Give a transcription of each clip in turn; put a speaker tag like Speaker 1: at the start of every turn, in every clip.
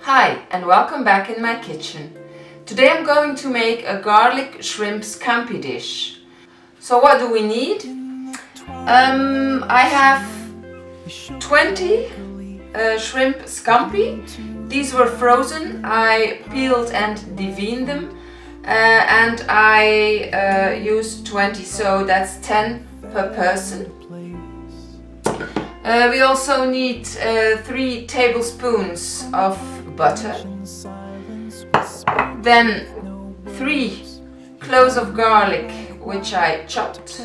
Speaker 1: Hi and welcome back in my kitchen. Today I'm going to make a garlic shrimp scampi dish. So what do we need? I have 20 shrimp scampi. These were frozen. I peeled and deveined them and I used 20, so that's 10 per person. We also need 3 tablespoons of butter, then 3 cloves of garlic which I chopped.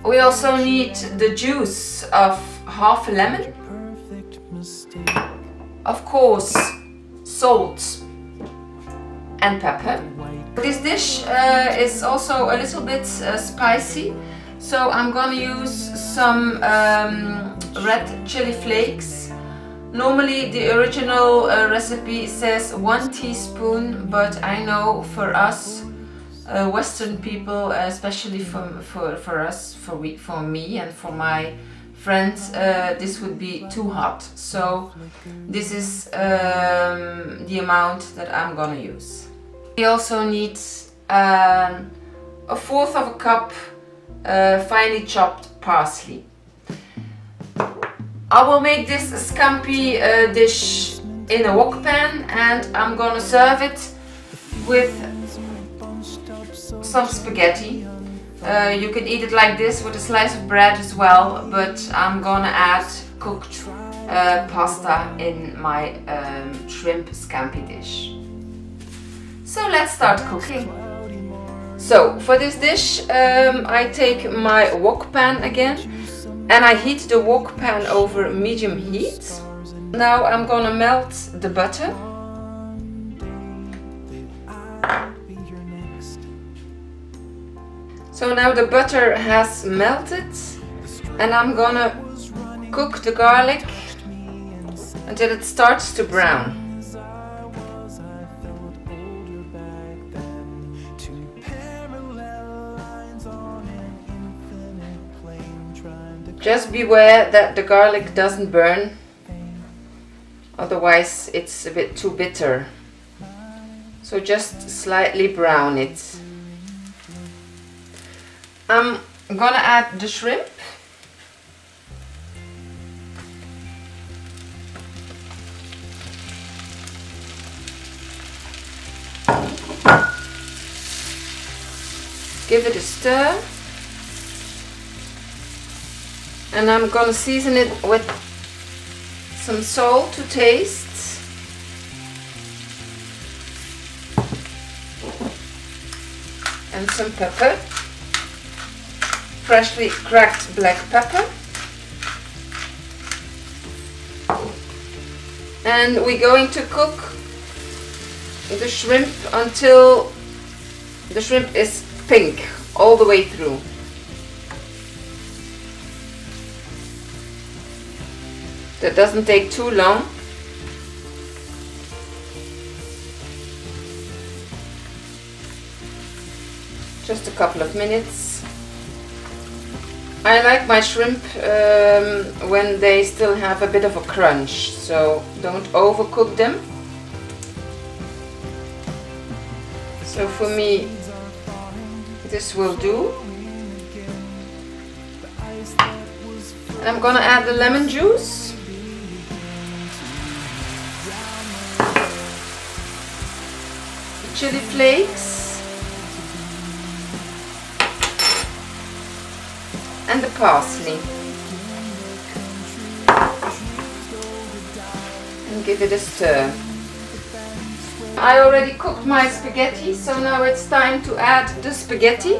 Speaker 1: We also need the juice of half a lemon, of course salt and pepper. This dish is also a little bit spicy, so I'm gonna use some red chili flakes. Normally the original recipe says 1 teaspoon, but I know for us Western people, especially for me and for my friends, this would be too hot. So this is the amount that I'm gonna use. We also need 1/4 of a cup finely chopped parsley. I will make this scampi dish in a wok pan, and I'm gonna serve it with some spaghetti. You can eat it like this with a slice of bread as well, but I'm gonna add cooked pasta in my shrimp scampi dish. So let's start cooking. So for this dish I take my wok pan again and I heat the wok pan over medium heat. Now I'm gonna melt the butter. So now the butter has melted and I'm gonna cook the garlic until it starts to brown. Just beware that the garlic doesn't burn, otherwise it's a bit too bitter. So just slightly brown it. I'm gonna add the shrimp. Give it a stir. And I'm gonna season it with some salt to taste. And some pepper. Freshly cracked black pepper. And we're going to cook the shrimp until the shrimp is pink all the way through. That doesn't take too long. Just a couple of minutes. I like my shrimp when they still have a bit of a crunch, so don't overcook them. So for me this will do. And I'm gonna add the lemon juice. Chili flakes and the parsley, and give it a stir. I already cooked my spaghetti, so now it's time to add the spaghetti.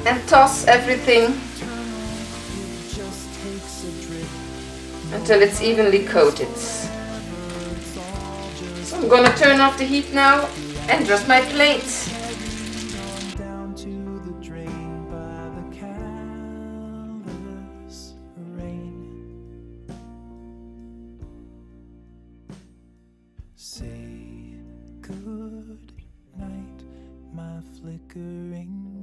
Speaker 1: And toss everything until it's evenly coated. So I'm gonna turn off the heat now and dress my plate.
Speaker 2: Say good night, my flickering